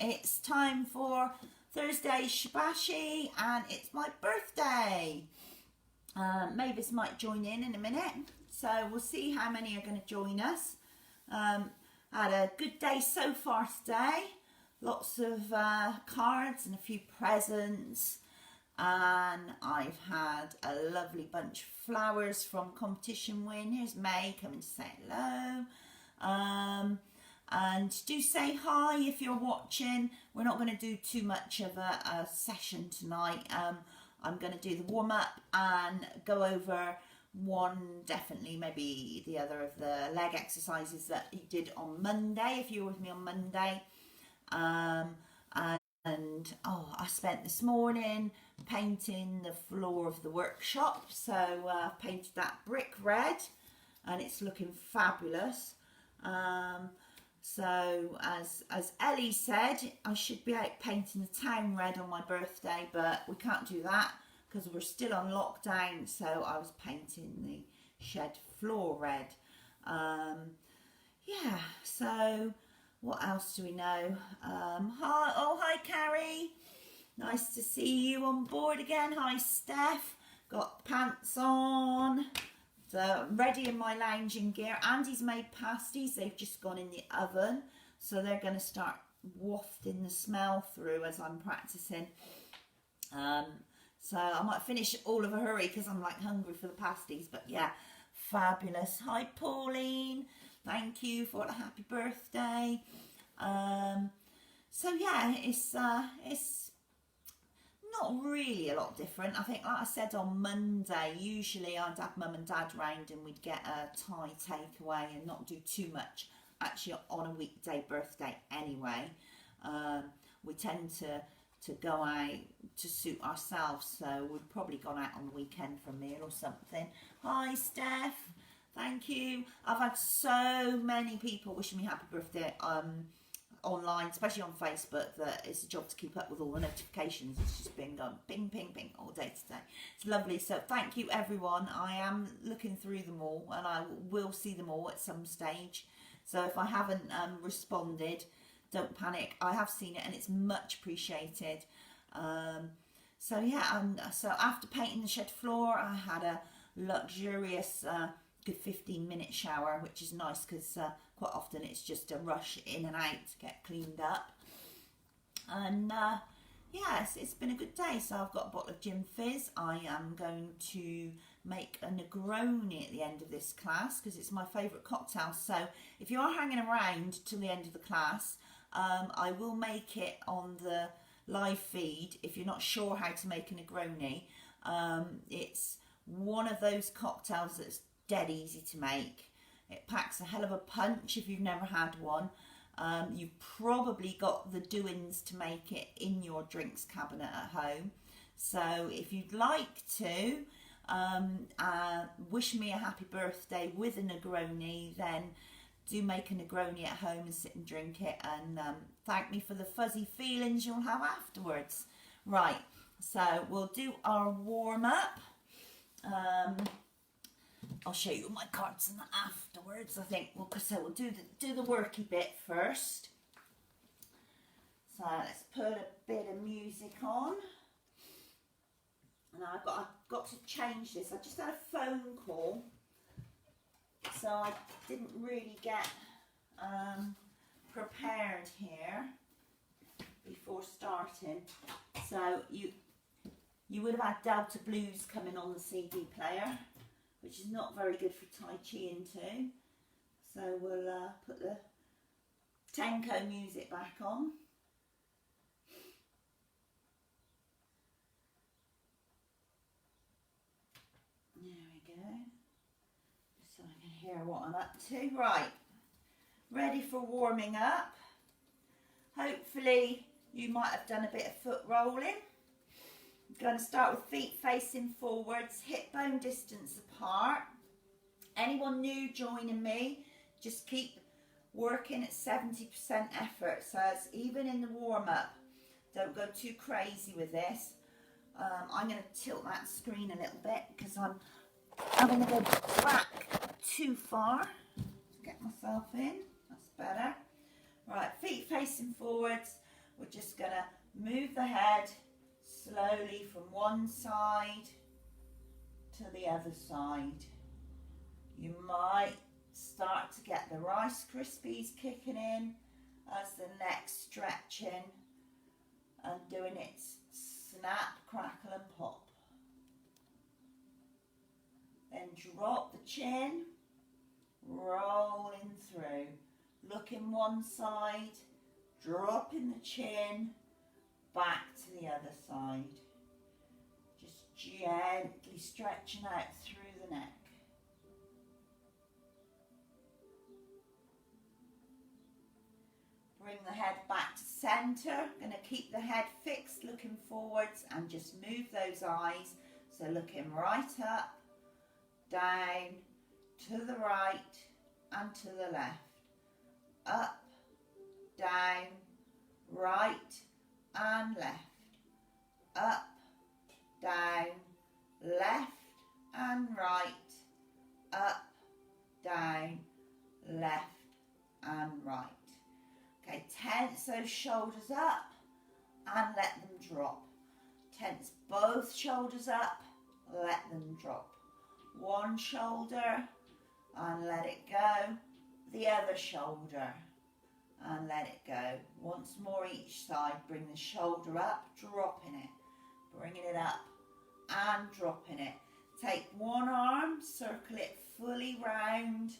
It's time for Thursday shibashi and it's my birthday. Mavis might join in a minute, so we'll see how many are going to join us. Had a good day so far today. Lots of cards and a few presents, and I've had a lovely bunch of flowers from competition win. Here's May coming to say hello. And do say hi if you're watching. We're not going to do too much of a session tonight. I'm going to do the warm-up and go over one, definitely maybe the other of the leg exercises that you did on Monday, if you were with me on Monday. And I spent this morning painting the floor of the workshop, so I painted that brick red and it's looking fabulous. So as Ellie said, I should be out painting the town red on my birthday, but we can't do that because we're still on lockdown, so I was painting the shed floor red. Yeah, so what else do we know? Hi Carrie, nice to see you on board again. Hi Steph, got pants on. So I'm ready in my lounging gear. Andy's made pasties, they've just gone in the oven, so they're going to start wafting the smell through as I'm practicing. So I might finish all of a hurry because I'm like hungry for the pasties, but yeah, fabulous. Hi Pauline, thank you for the happy birthday. So yeah, it's not really a lot different. I think, like I said on Monday, usually I'd have mum and dad round and we'd get a Thai takeaway and not do too much actually on a weekday birthday anyway. We tend to go out to suit ourselves, so we've probably gone out on the weekend for a meal or something. Hi Steph, thank you. I've had so many people wishing me happy birthday online, especially on Facebook, that it's a job to keep up with all the notifications. It's just been going ping ping ping all day today. It's lovely, so thank you everyone. I am looking through them all and I will see them all at some stage, so if I haven't responded, don't panic. I have seen it and it's much appreciated. So yeah, so after painting the shed floor, I had a luxurious good 15-minute shower, which is nice because quite often it's just a rush in and out to get cleaned up. And yes, it's been a good day. So I've got a bottle of gin fizz. I am going to make a Negroni at the end of this class because it's my favourite cocktail. So if you are hanging around till the end of the class, I will make it on the live feed. If you're not sure how to make a Negroni, it's one of those cocktails that's dead easy to make. It packs a hell of a punch if you've never had one. You've probably got the doings to make it in your drinks cabinet at home. So if you'd like to wish me a happy birthday with a Negroni, then do make a Negroni at home and sit and drink it, and thank me for the fuzzy feelings you'll have afterwards. Right, so we'll do our warm-up. I'll show you my cards and that afterwards. I think we'll do the worky bit first. So let's put a bit of music on. And I've got to change this. I just had a phone call, so I didn't really get prepared here before starting. So you would have had Delta Blues coming on the CD player, which is not very good for Tai Chi into. So we'll put the Tenko music back on. There we go. So I can hear what I'm up to. Right, ready for warming up. Hopefully you might have done a bit of foot rolling. I'm going to start with feet facing forwards, hip bone distance apart. Anyone new joining me, just keep working at 70% effort. So it's even in the warm-up, don't go too crazy with this. I'm going to tilt that screen a little bit because I'm having to go back too far to get myself in. That's better. Right, feet facing forwards. we're just going to move the head slowly from one side to the other side. You might start to get the Rice Krispies kicking in as the neck's stretching and doing its snap, crackle and pop. Then drop the chin, rolling through, looking one side, dropping the chin, back to the other side. Just gently stretching out through the neck. Bring the head back to centre. Going to keep the head fixed, looking forwards, and just move those eyes. So looking right up, down, to the right and to the left. Up, down, right and left. Up, down, left and right. Up, down, left and right. Okay, tense those shoulders up and let them drop. Tense both shoulders up, let them drop. One shoulder and let it go. The other shoulder and let it go. Once more each side. Bring the shoulder up, dropping it. Bringing it up and dropping it. Take one arm, circle it fully round,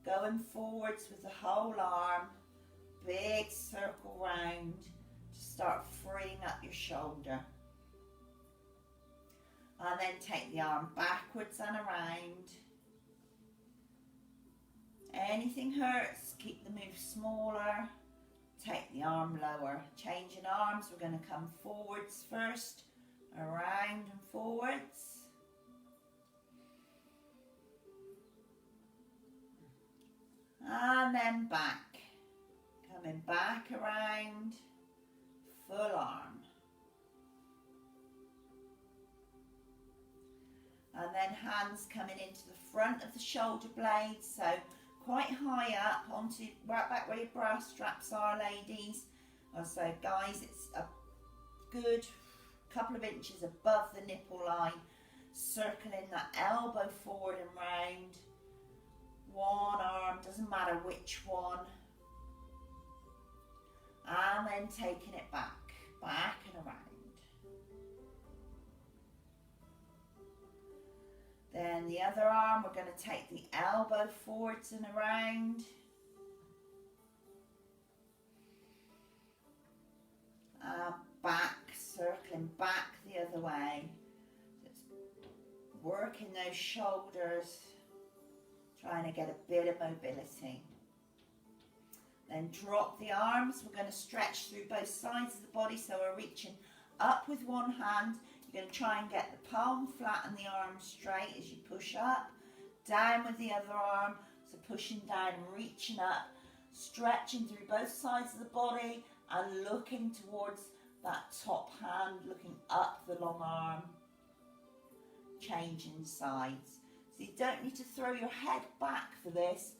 going forwards with the whole arm. Big circle round to start freeing up your shoulder. And then take the arm backwards and around. Anything hurts, keep the move smaller. Take the arm lower. Changing arms, we're going to come forwards first, around and forwards. And then back. Coming back around, full arm. And then hands coming into the front of the shoulder blades, so quite high up onto right back where your bra straps are, ladies. So guys, it's a good couple of inches above the nipple line, circling that elbow forward and round. One arm, doesn't matter which one. And then taking it back and around. Then the other arm, we're going to take the elbow forwards and around. Back, circling back the other way. Just working those shoulders, trying to get a bit of mobility. Then drop the arms. We're going to stretch through both sides of the body, so we're reaching up with one hand. You're going to try and get the palm flat and the arm straight as you push up. Down with the other arm, so pushing down and reaching up. Stretching through both sides of the body and looking towards that top hand, looking up the long arm. Changing sides. So you don't need to throw your head back for this,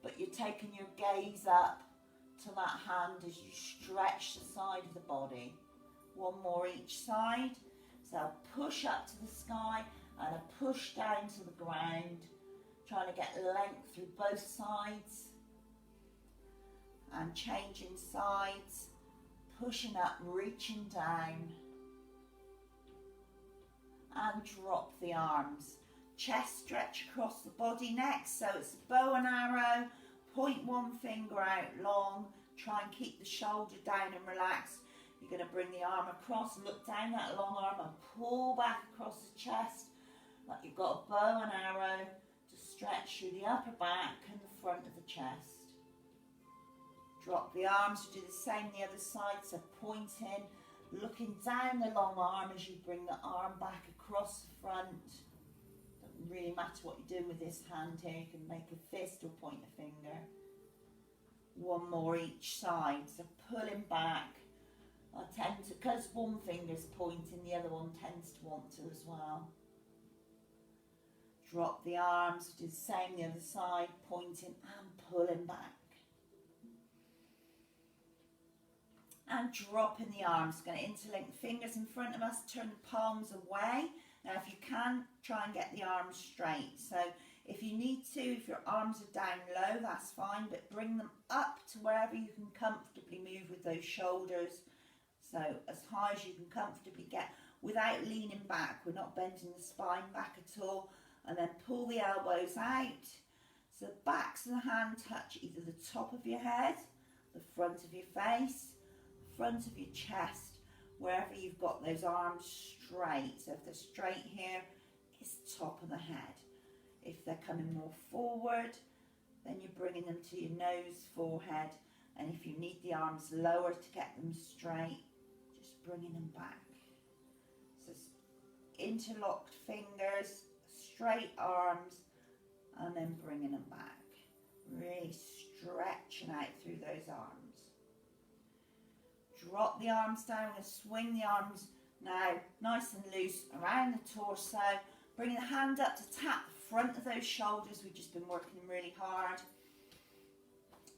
but you're taking your gaze up to that hand as you stretch the side of the body. One more each side. So push up to the sky and a push down to the ground. Trying to get length through both sides. And changing sides. Pushing up, reaching down. And drop the arms. Chest stretch across the body next, so it's a bow and arrow. Point one finger out long. Try and keep the shoulder down and relaxed. You're going to bring the arm across, look down that long arm and pull back across the chest like you've got a bow and arrow to stretch through the upper back and the front of the chest. Drop the arms, do the same the other side, so pointing, looking down the long arm as you bring the arm back across the front. Doesn't really matter what you're doing with this hand here, you can make a fist or point a finger. One more each side, so pulling back. I tend to, because one finger's pointing, the other one tends to want to as well. Drop the arms, do the same the other side, pointing and pulling back. and dropping the arms. Going to interlink the fingers in front of us, turn the palms away. Now if you can, try and get the arms straight. So if you need to, if your arms are down low, that's fine, but bring them up to wherever you can comfortably move with those shoulders. So as high as you can comfortably get without leaning back. We're not bending the spine back at all. And then pull the elbows out. So the backs of the hand touch either the top of your head, the front of your face, the front of your chest, wherever you've got those arms straight. So if they're straight here, it's top of the head. If they're coming more forward, then you're bringing them to your nose, forehead. And if you need the arms lower to get them straight, just bringing them back. So interlocked fingers, straight arms, and then bringing them back. Really stretching out through those arms. Drop the arms down. We're going to swing the arms now nice and loose around the torso. Bring the hand up to tap the front of those shoulders. We've just been working them really hard.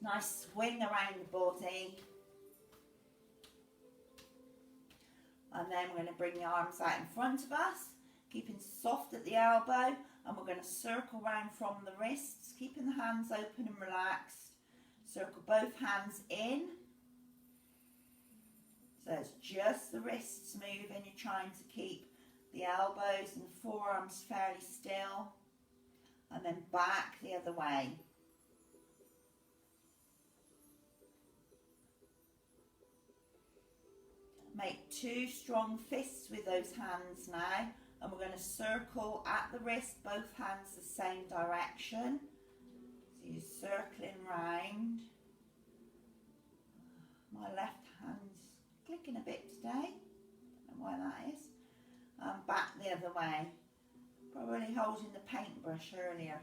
Nice swing around the body. And then we're going to bring the arms out in front of us, keeping soft at the elbow, and we're going to circle round from the wrists, keeping the hands open and relaxed. Circle both hands in. So it's just the wrists moving. You're trying to keep the elbows and forearms fairly still. And then back the other way. Make two strong fists with those hands now, and we're going to circle at the wrist, both hands the same direction. So you're circling round. My left hand's clicking a bit today, don't know why that is. And back the other way, probably holding the paintbrush earlier.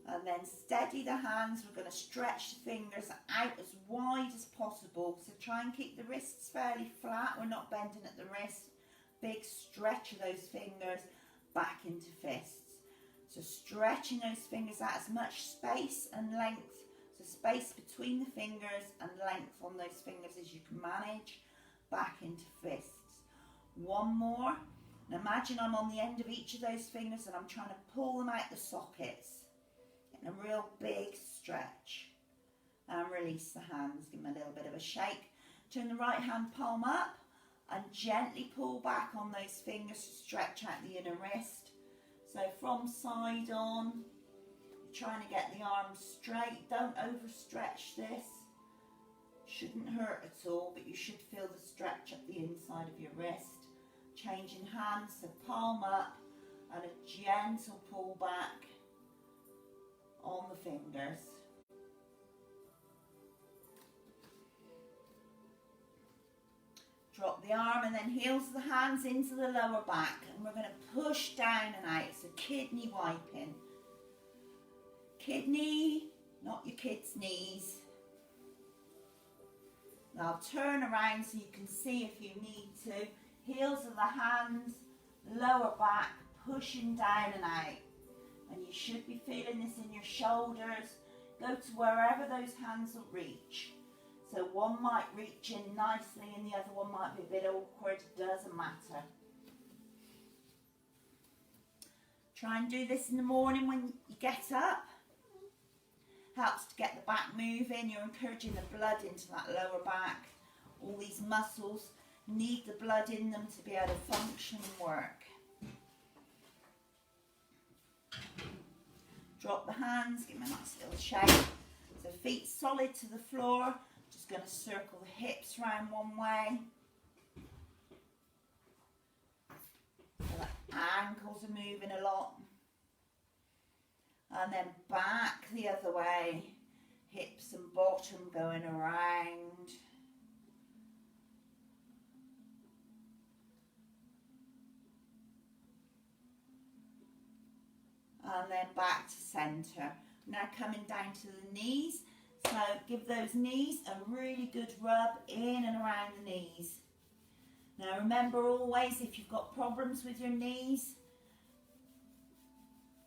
And then steady the hands. We're going to stretch the fingers out as wide as possible. So try and keep the wrists fairly flat. We're not bending at the wrist. Big stretch of those fingers back into fists. So stretching those fingers out, as much space and length. So space between the fingers and length on those fingers as you can manage. Back into fists. One more. And imagine I'm on the end of each of those fingers and I'm trying to pull them out the sockets. A real big stretch, and release the hands. Give them a little bit of a shake. Turn the right hand palm up and gently pull back on those fingers to stretch out the inner wrist. So from side on, you're trying to get the arms straight. Don't overstretch this. Shouldn't hurt at all, but you should feel the stretch at the inside of your wrist. Changing hands, so palm up and a gentle pull back on the fingers. Drop the arm and then heels of the hands into the lower back, and we're going to push down and out. So kidney wiping. Kidney, not your kids' knees. Now turn around so you can see if you need to. Heels of the hands, lower back, pushing down and out. And you should be feeling this in your shoulders. Go to wherever those hands will reach. So one might reach in nicely and the other one might be a bit awkward. Doesn't matter. Try and do this in the morning when you get up. Helps to get the back moving. You're encouraging the blood into that lower back. All these muscles need the blood in them to be able to function and work. Drop the hands, give them a nice little shake. So feet solid to the floor. Just going to circle the hips round one way. So the ankles are moving a lot. And then back the other way. Hips and bottom going around. And then back to centre. Now coming down to the knees. So give those knees a really good rub in and around the knees. Now remember always, if you've got problems with your knees,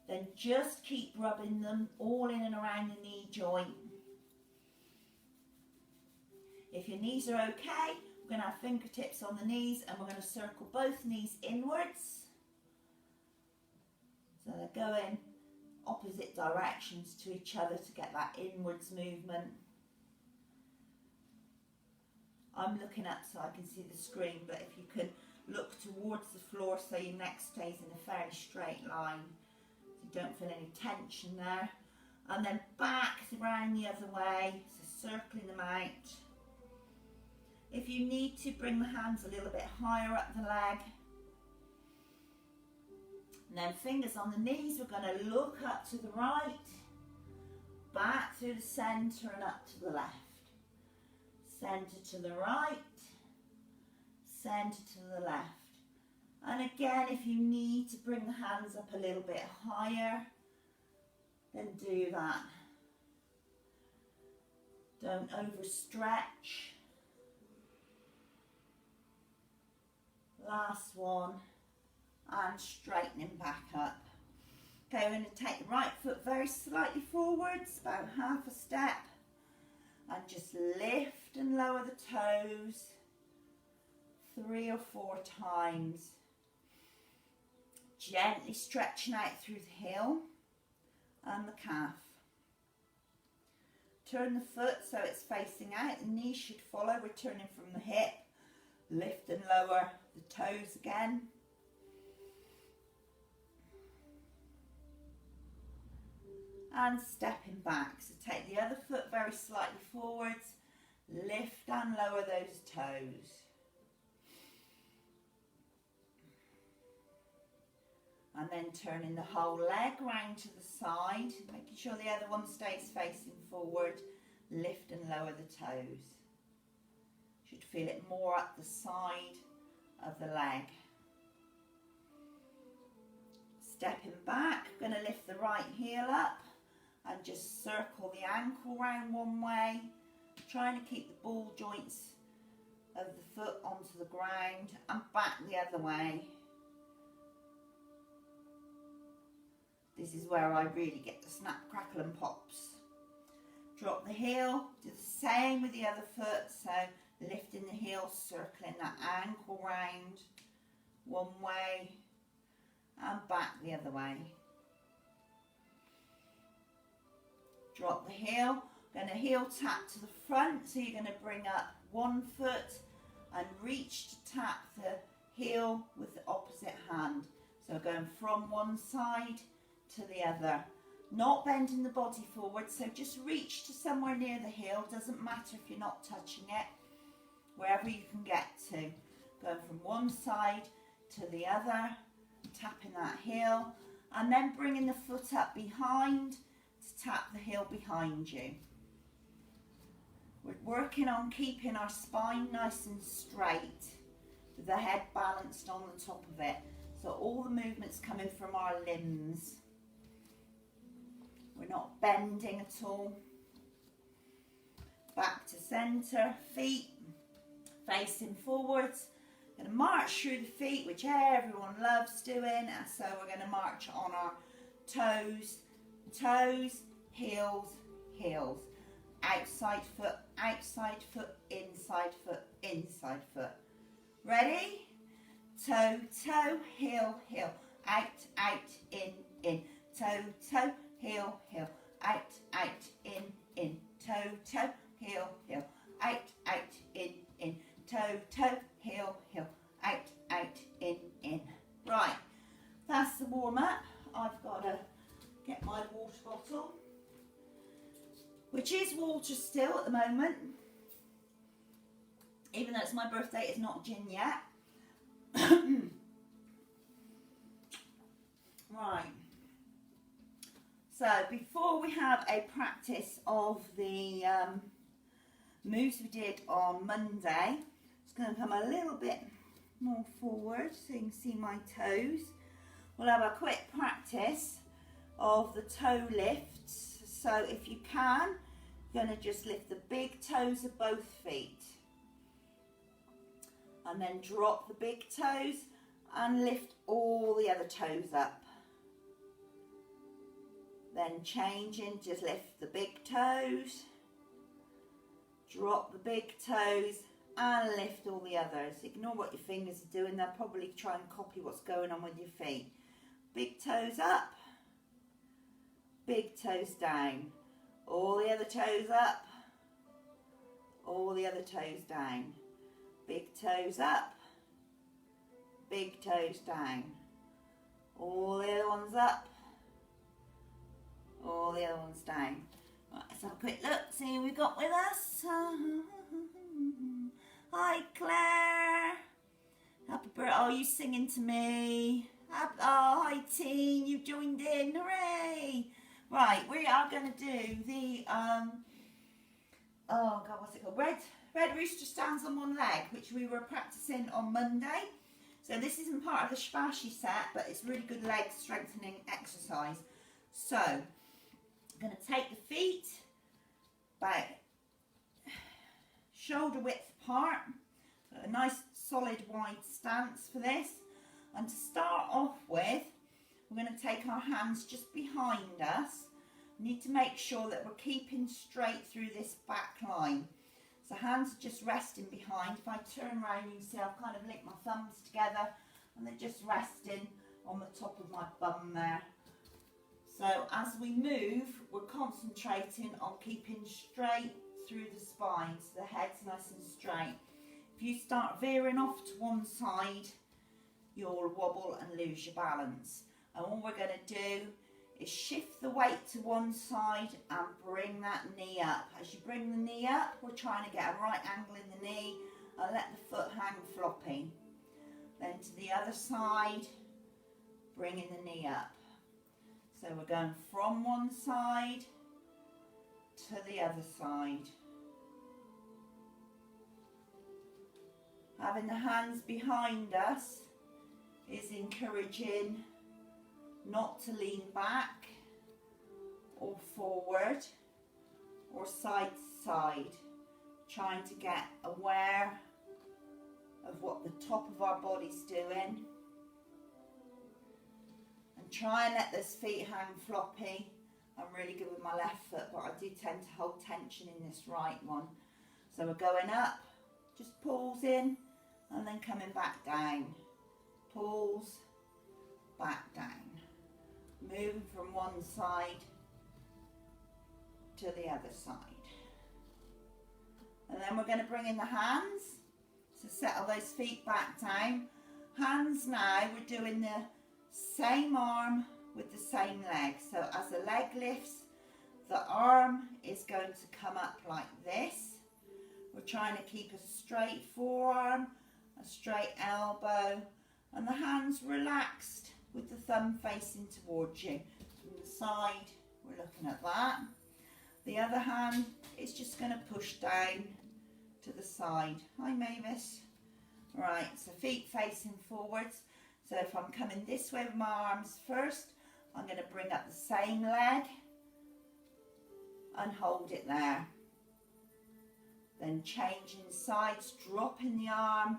then just keep rubbing them all in and around the knee joint. If your knees are okay, we're going to have fingertips on the knees and we're going to circle both knees inwards. So they're going opposite directions to each other to get that inwards movement. I'm looking up so I can see the screen, but if you can look towards the floor so your neck stays in a fairly straight line, so you don't feel any tension there. And then back around the other way, so circling them out. If you need to, bring the hands a little bit higher up the leg. And then fingers on the knees, we're going to look up to the right, back through the centre and up to the left. Centre to the right, centre to the left. And again, if you need to bring the hands up a little bit higher, then do that. Don't overstretch. Last one, and straightening back up. Okay, we're going to take the right foot very slightly forwards, about half a step, and just lift and lower the toes 3 or 4 times. Gently stretching out through the heel and the calf. Turn the foot so it's facing out, the knee should follow, we're turning from the hip. Lift and lower the toes again. And stepping back. So take the other foot very slightly forwards. Lift and lower those toes. And then turning the whole leg round to the side, making sure the other one stays facing forward. Lift and lower the toes. Should feel it more up the side of the leg. Stepping back, going to lift the right heel up and just circle the ankle round one way, trying to keep the ball joints of the foot onto the ground, and back the other way. This is where I really get the snap, crackle and pops. Drop the heel, do the same with the other foot, so lifting the heel, circling that ankle round one way and back the other way. Drop the heel, going to heel tap to the front, so you're going to bring up one foot and reach to tap the heel with the opposite hand. So going from one side to the other. Not bending the body forward, so just reach to somewhere near the heel, doesn't matter if you're not touching it, wherever you can get to. Going from one side to the other, tapping that heel, and then bringing the foot up behind to tap the heel behind you. We're working on keeping our spine nice and straight, with the head balanced on the top of it, so all the movement's coming from our limbs. We're not bending at all. Back to centre, feet facing forwards. Going to march through the feet, which everyone loves doing, and so we're going to march on our toes, toes, heels, heels. Outside foot, inside foot, inside foot. Ready? Toe, toe, heel, heel. Out, in. Toe, toe, heel, heel. Out, in. Toe, toe, heel, heel. Out, in. Toe, toe, heel, heel. Out, in. Right, that's the warm up. I've got to get my water bottle, which is water still at the moment, even though it's my birthday, it's not gin yet. Right, so before we have a practice of the moves we did on Monday, it's going to come a little bit more forward so you can see my toes. We'll have a quick practice of the toe lifts. So if you can, you're going to just lift the big toes of both feet. And then drop the big toes and lift all the other toes up. Then changing, just lift the big toes. Drop the big toes and lift all the others. Ignore what your fingers are doing. They'll probably try and copy what's going on with your feet. Big toes up, big toes down. All the other toes up, all the other toes down. Big toes up, big toes down. All the other ones up, all the other ones down. Right, let's have a quick look, see who we've got with us. Hi Claire. Happy birthday. Oh, you singing to me. Oh, hi Teen, you've joined in. Hooray. Right, we are going to do the, oh God, what's it called? Red rooster stands on one leg, which we were practicing on Monday. So this isn't part of the shibashi set, but it's really good leg strengthening exercise. So, I'm going to take the feet about shoulder width apart. So a nice solid wide stance for this. And to start off with, we're going to take our hands just behind us. We need to make sure that we're keeping straight through this back line. So hands are just resting behind. If I turn around, you can see I've kind of linked my thumbs together and they're just resting on the top of my bum there. So as we move, we're concentrating on keeping straight through the spine, so the head's nice and straight. If you start veering off to one side, you'll wobble and lose your balance. And all we're going to do is shift the weight to one side and bring that knee up. As you bring the knee up, we're trying to get a right angle in the knee and let the foot hang floppy. Then to the other side, bringing the knee up. So we're going from one side to the other side. Having the hands behind us is encouraging not to lean back or forward or side to side, trying to get aware of what the top of our body's doing and try and let those feet hang floppy. I'm really good with my left foot, but I do tend to hold tension in this right one. So we're going up, just pulls in and then coming back down, pulls, back down. Moving from one side to the other side. And then we're going to bring in the hands. So settle those feet back down. Hands now, we're doing the same arm with the same leg. So as the leg lifts, the arm is going to come up like this. We're trying to keep a straight forearm, a straight elbow, and the hands relaxed with the thumb facing towards you. From the side, we're looking at that. The other hand is just going to push down to the side. Hi Mavis. Right, so feet facing forwards. So if I'm coming this way with my arms first, I'm going to bring up the same leg and hold it there. Then changing sides, dropping the arm,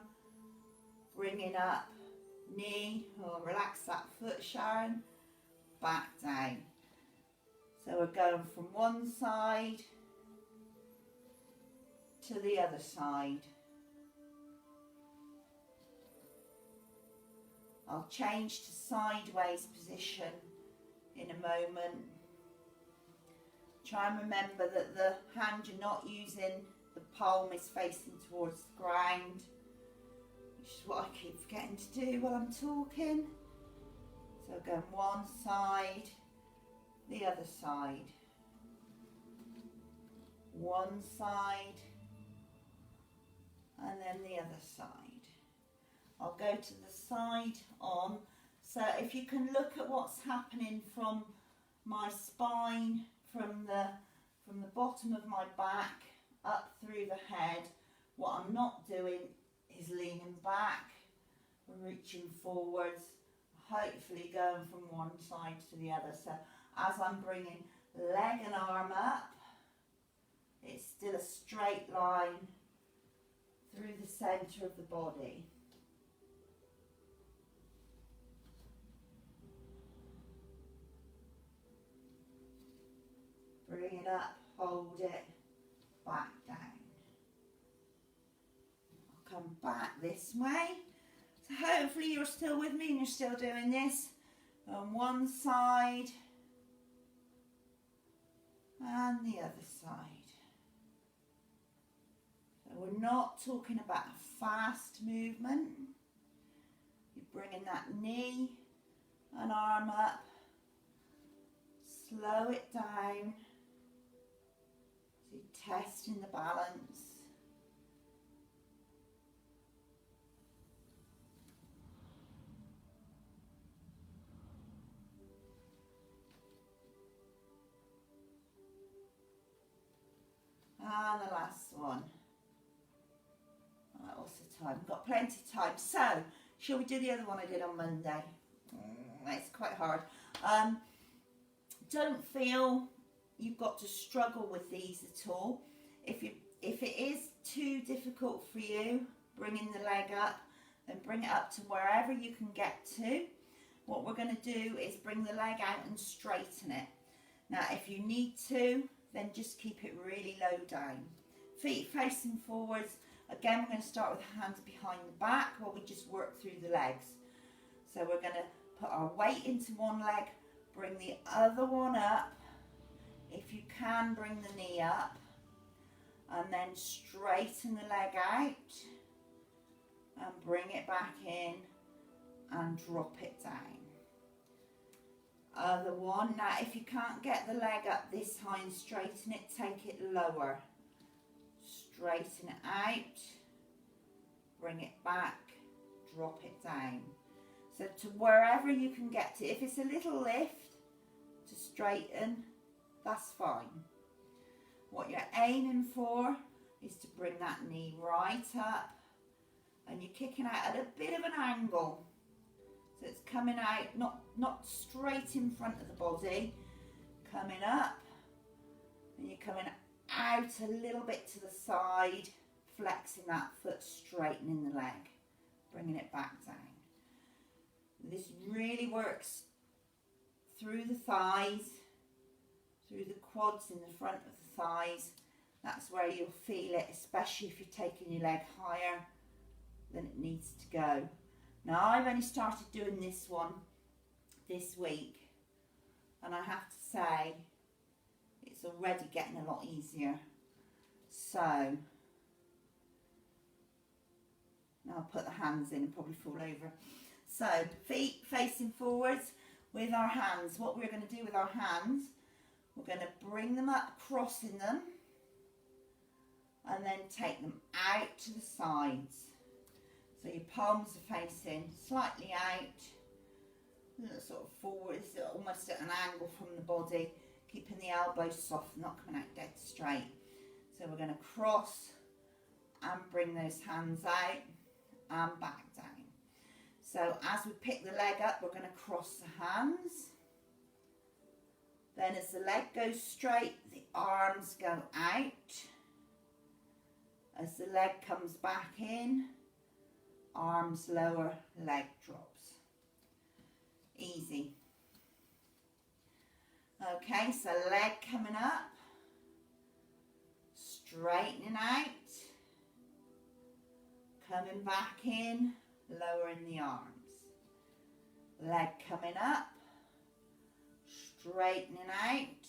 bringing up knee, oh, relax that foot, Sharon, back down. So we're going from one side to the other side. I'll change to sideways position in a moment. Try and remember that the hand you're not using, the palm is facing towards the ground, which is what I keep forgetting to do while I'm talking. So going one side, the other side. One side, and then the other side. I'll go to the side on. So if you can look at what's happening from my spine, from the bottom of my back up through the head, what I'm not doing is leaning back, reaching forwards, hopefully going from one side to the other. So as I'm bringing leg and arm up, it's still a straight line through the centre of the body. Bring it up, hold it, back down. back this way. So hopefully you're still with me and you're still doing this on one side and the other side. So we're not talking about a fast movement. You're bringing that knee and arm up. Slow it down. So you're testing the balance. And the last one. Right, what's the time? We've got plenty of time. So, shall we do the other one I did on Monday? It's quite hard. Don't feel you've got to struggle with these at all. If it is too difficult for you, bringing the leg up, then bring it up to wherever you can get to. What we're going to do is bring the leg out and straighten it. Now, if you need to, then just keep it really low down. Feet facing forwards. Again, we're going to start with hands behind the back while we just work through the legs. So we're going to put our weight into one leg, bring the other one up. If you can, bring the knee up. And then straighten the leg out. And bring it back in and drop it down. Other one. Now, if you can't get the leg up this high and straighten it, take it lower. Straighten it out. Bring it back. Drop it down. So to wherever you can get to. If it's a little lift to straighten, that's fine. What you're aiming for is to bring that knee right up. And you're kicking out at a bit of an angle. So it's coming out, not straight in front of the body, coming up, and you're coming out a little bit to the side, flexing that foot, straightening the leg, bringing it back down. This really works through the thighs, through the quads in the front of the thighs. That's where you'll feel it, especially if you're taking your leg higher than it needs to go. Now, I've only started doing this one this week, and I have to say it's already getting a lot easier. So now I'll put the hands in and probably fall over. So feet facing forwards with our hands. What we're going to do with our hands, we're going to bring them up, crossing them, and then take them out to the sides. So your palms are facing slightly out, sort of forward, almost at an angle from the body, keeping the elbows soft, not coming out dead straight. So we're going to cross and bring those hands out and back down. So as we pick the leg up, we're going to cross the hands. Then as the leg goes straight, the arms go out. As the leg comes back in, arms lower, leg drops. Easy. Okay, so leg coming up, straightening out, coming back in, lowering the arms. Leg coming up, straightening out,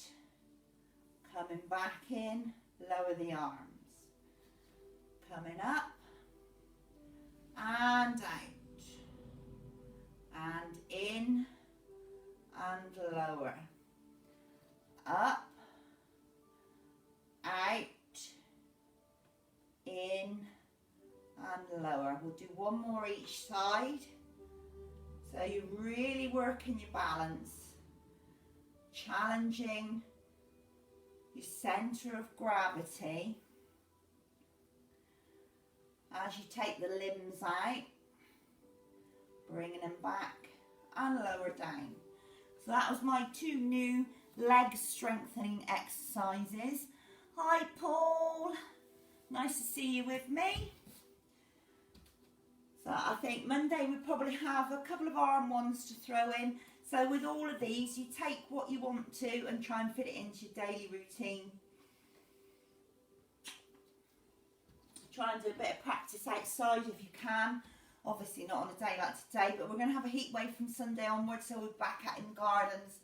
coming back in, lower the arms. Coming up, and out, and in, and lower, up, out, in, and lower. We'll do one more each side. So you're really working your balance, challenging your centre of gravity. As you take the limbs out, bringing them back and lower down. So that was my 2 new leg strengthening exercises. Hi Paul, nice to see you with me. So I think Monday we probably have a couple of arm ones to throw in. So with all of these, you take what you want to and try and fit it into your daily routine. Try and do a bit of practice outside if you can. Obviously not on a day like today, but we're going to have a heat wave from Sunday onwards, so we're back out in the gardens,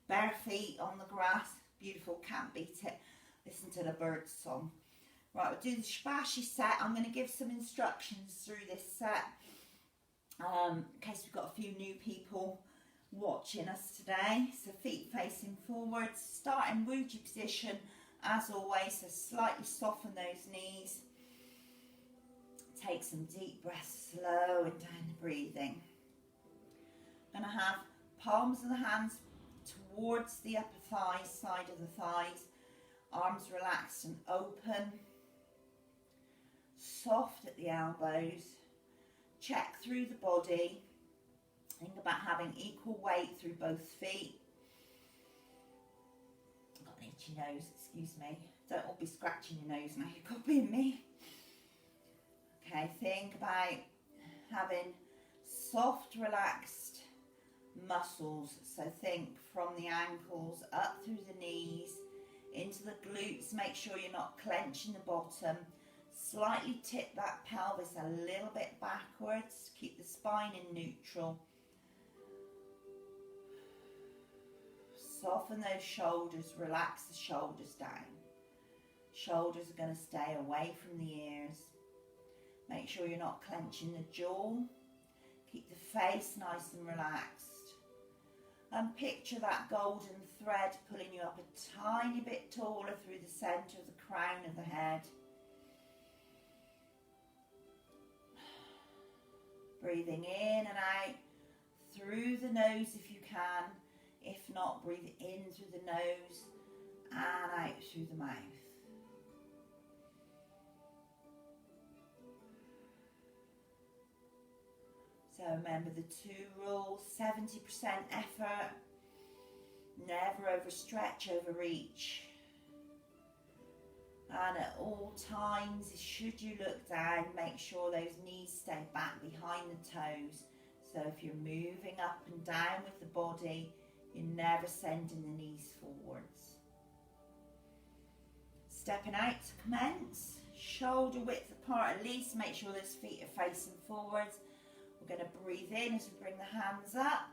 bare feet on the grass. Beautiful, can't beat it. Listen to the birds song. Right, we'll do the shibashi set. I'm going to give some instructions through this set, in case we've got a few new people watching us today. So feet facing forwards, start in wuji position as always, so slightly soften those knees. Take some deep breaths, slowing down the breathing. I'm going to have palms of the hands towards the upper thighs, side of the thighs, arms relaxed and open, soft at the elbows. Check through the body. Think about having equal weight through both feet. I've got an itchy nose, excuse me. Don't all be scratching your nose now, you're copying me. Okay, think about having soft, relaxed muscles. So think from the ankles up through the knees, into the glutes. Make sure you're not clenching the bottom. Slightly tip that pelvis a little bit backwards. Keep the spine in neutral. Soften those shoulders, relax the shoulders down. Shoulders are going to stay away from the ears. Make sure you're not clenching the jaw. Keep the face nice and relaxed. And picture that golden thread pulling you up a tiny bit taller through the centre of the crown of the head. Breathing in and out through the nose if you can. If not, breathe in through the nose and out through the mouth. So remember the 2 rules: 70% effort, never overstretch, overreach. And at all times, should you look down, make sure those knees stay back behind the toes. So if you're moving up and down with the body, you're never sending the knees forwards. Stepping out to commence, shoulder width apart at least, make sure those feet are facing forwards. We're going to breathe in as we bring the hands up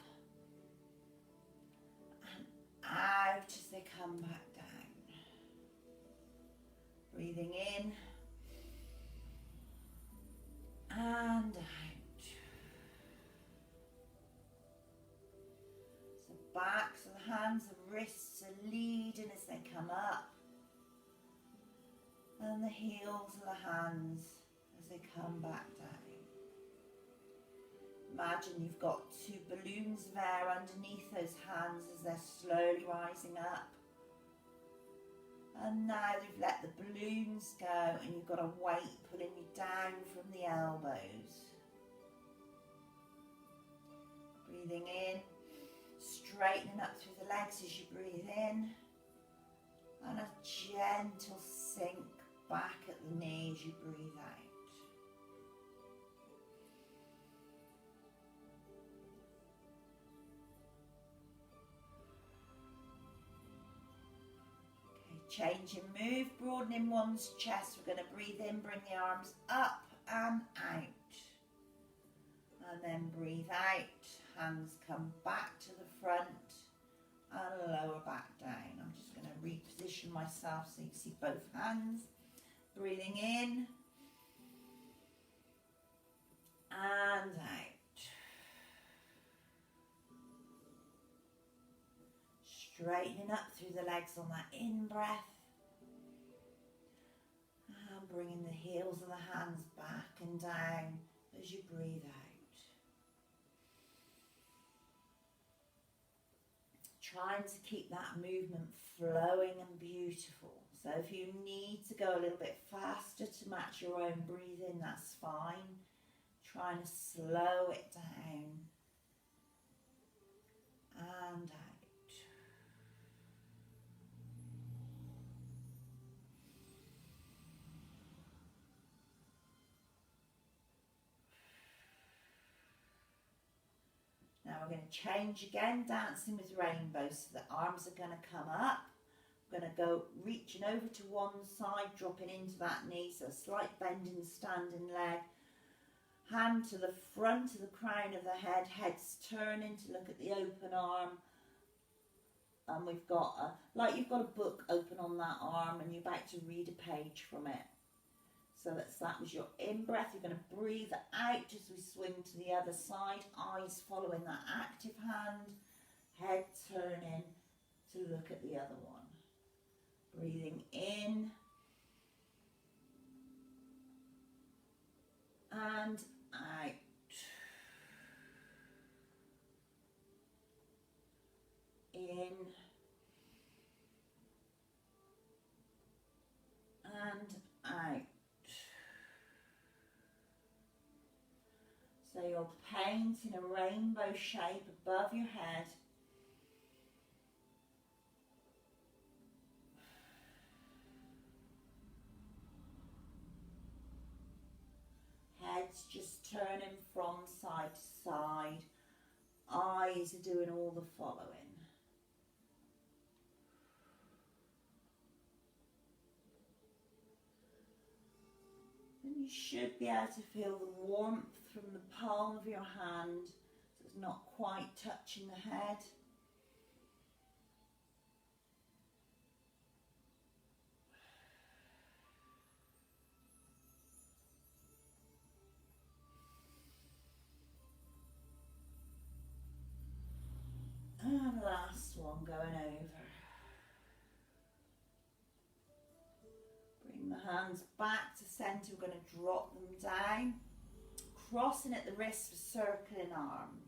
and out as they come back down. Breathing in and out. So backs of the hands and wrists are leading as they come up, and the heels of the hands as they come back down. Imagine you've got 2 balloons of air underneath those hands as they're slowly rising up. And now you've let the balloons go and you've got a weight pulling you down from the elbows. Breathing in, straightening up through the legs as you breathe in. And a gentle sink back at the knee as you breathe out. Change and move, broadening one's chest. We're going to breathe in, bring the arms up and out. And then breathe out, hands come back to the front and lower back down. I'm just going to reposition myself so you can see both hands. Breathing in and out. Straightening up through the legs on that in-breath. And bringing the heels of the hands back and down as you breathe out. Trying to keep that movement flowing and beautiful. So if you need to go a little bit faster to match your own breathing, that's fine. Trying to slow it down and out. Now we're going to change again, dancing with rainbows. So the arms are going to come up. We're going to go reaching over to one side, dropping into that knee, so a slight bend in the standing leg. Hand to the front of the crown of the head, head's turning to look at the open arm. And we've got, like you've got a book open on that arm and you're about to read a page from it. So that was your in-breath. You're going to breathe out as we swing to the other side. Eyes following that active hand. Head turning to look at the other one. Breathing in. And out. In. And out. So you're painting a rainbow shape above your head. Head's just turning from side to side. Eyes are doing all the following. And you should be able to feel the warmth from the palm of your hand, so it's not quite touching the head. And last one going over. Bring the hands back to centre. We're going to drop them down. Crossing at the wrist for circling arms.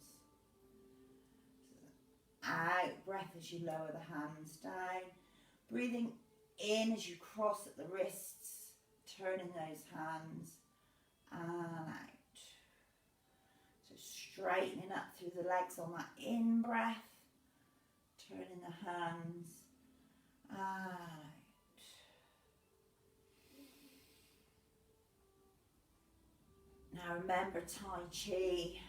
Out breath as you lower the hands down. Breathing in as you cross at the wrists. Turning those hands. And out. So straightening up through the legs on that in breath. Turning the hands out. Now remember, Tai Chi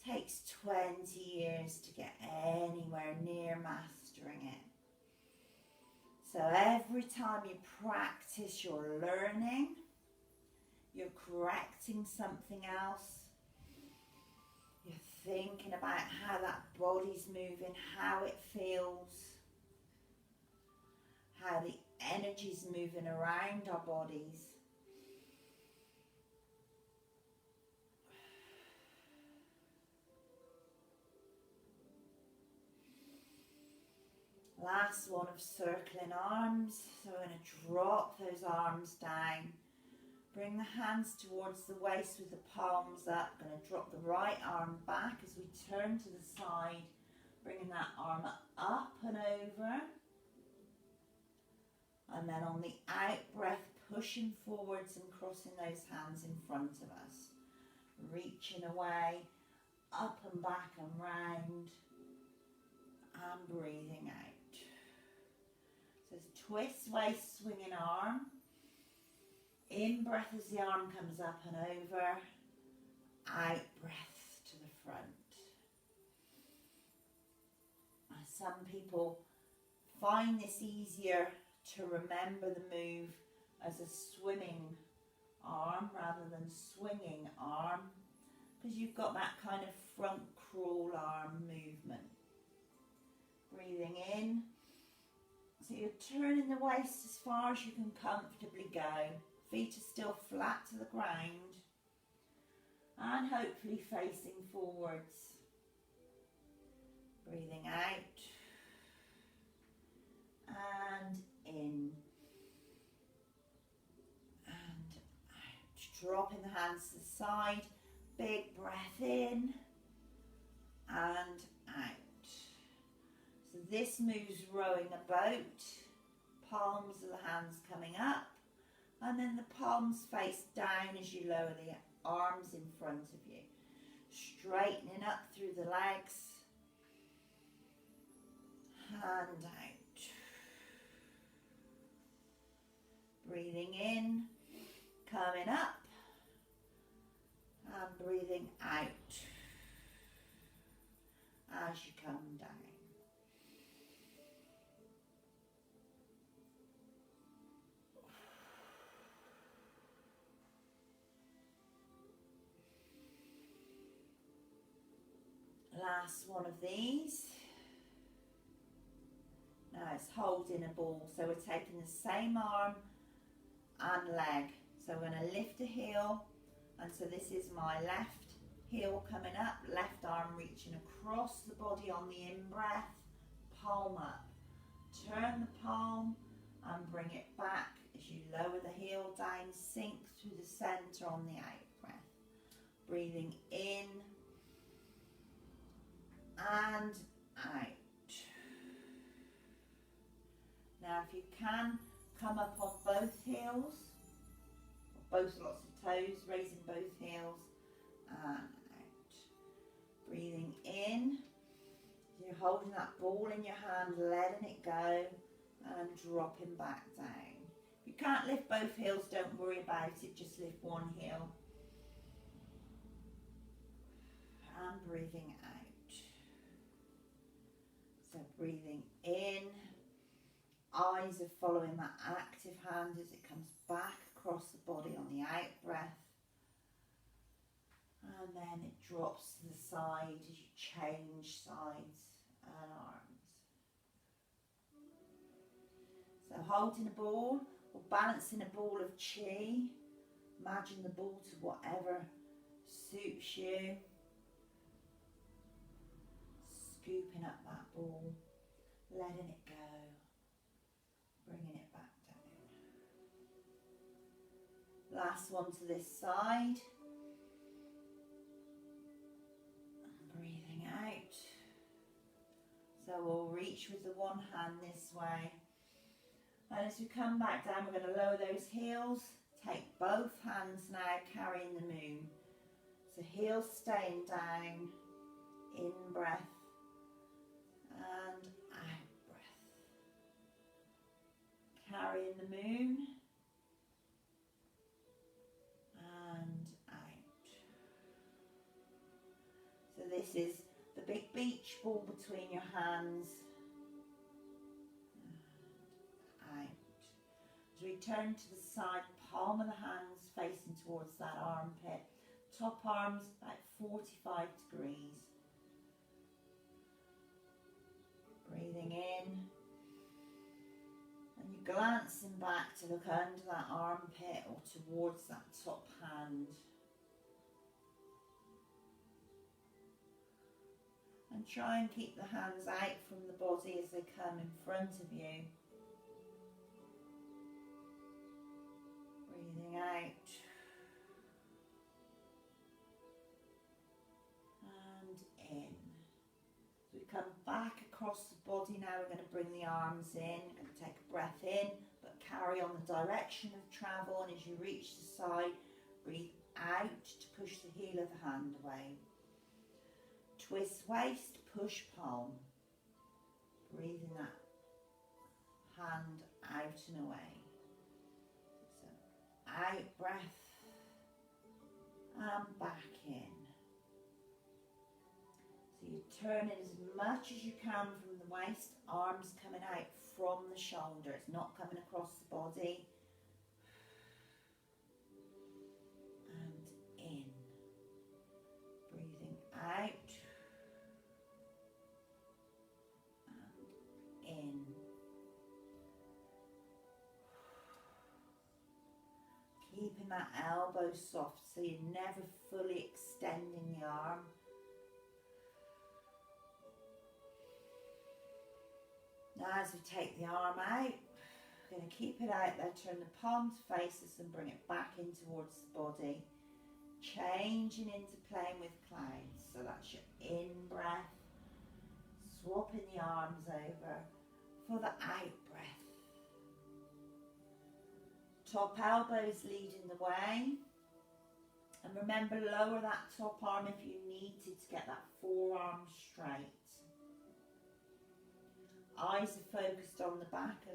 takes 20 years to get anywhere near mastering it. So every time you practice, you're learning, you're correcting something else. You're thinking about how that body's moving, how it feels, how the energy's moving around our bodies. Last one of circling arms. So we're going to drop those arms down. Bring the hands towards the waist with the palms up. Going to drop the right arm back as we turn to the side. Bringing that arm up and over. And then on the out breath, pushing forwards and crossing those hands in front of us. Reaching away, up and back and round. And breathing out. So twist, waist, swinging arm. In breath as the arm comes up and over. Out breath to the front. Some people find this easier to remember the move as a swimming arm rather than swinging arm, because you've got that kind of front crawl arm movement. Breathing in. So you're turning the waist as far as you can comfortably go. Feet are still flat to the ground. And hopefully facing forwards. Breathing out. And in. And out. Dropping the hands to the side. Big breath in. And out. So this moves rowing a boat, palms of the hands coming up, and then the palms face down as you lower the arms in front of you. Straightening up through the legs, hand out. Breathing in, coming up, and breathing out as you come down. last one of these. Now it's holding a ball, so we're taking the same arm and leg. So we're going to lift a heel, and so this is my left heel coming up, left arm reaching across the body on the in-breath, palm up. Turn the palm and bring it back as you lower the heel down, sink through the centre on the out-breath. Breathing in and out. Now if you can, come up on both heels, both lots of toes, raising both heels and out. Breathing in, you're holding that ball in your hand, letting it go and dropping back down. If you can't lift both heels, don't worry about it, just lift one heel. And breathing out. So breathing in, eyes are following that active hand as it comes back across the body on the out breath. And then it drops to the side as you change sides and arms. So holding a ball or balancing a ball of chi. Imagine the ball to whatever suits you. Scooping up that ball, letting it go, bringing it back down. Last one to this side. And breathing out. So we'll reach with the one hand this way. And as we come back down, we're going to lower those heels. Take both hands now, carrying the moon. So heels staying down, in breath and out breath. Carrying the moon and out. So this is the big beach ball between your hands. And out. As we turn to the side, palm of the hands facing towards that armpit. Top arms about 45 degrees. Breathing in, and you're glancing back to look under that armpit or towards that top hand. And try and keep the hands out from the body as they come in front of you. Breathing out. And in. So we come back across the body now. We're going to bring the arms in and take a breath in, but carry on the direction of travel. And as you reach the side, breathe out to push the heel of the hand away. Twist waist, push palm. Breathing that hand out and away. So out breath and back in. So you turn it as much as you can from the waist, arms coming out from the shoulder. It's not coming across the body. And in. Breathing out. And in. Keeping that elbow soft so you're never fully extending the arm. Now as we take the arm out, we're going to keep it out there, turn the palm to face us and bring it back in towards the body. Changing into playing with clouds. So that's your in-breath. Swapping the arms over for the out-breath. Top elbows leading the way. And remember, lower that top arm if you need to get that forearm straight. Eyes are focused on the back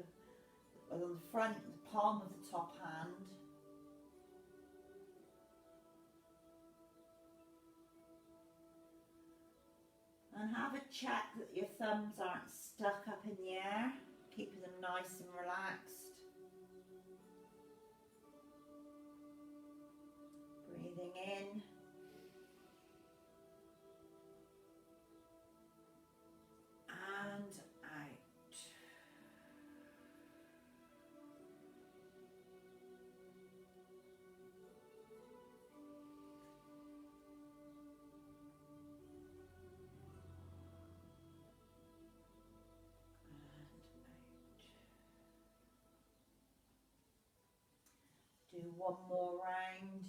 on the front, the palm of the top hand. And have a check that your thumbs aren't stuck up in the air, keeping them nice and relaxed. Breathing in. Do one more round.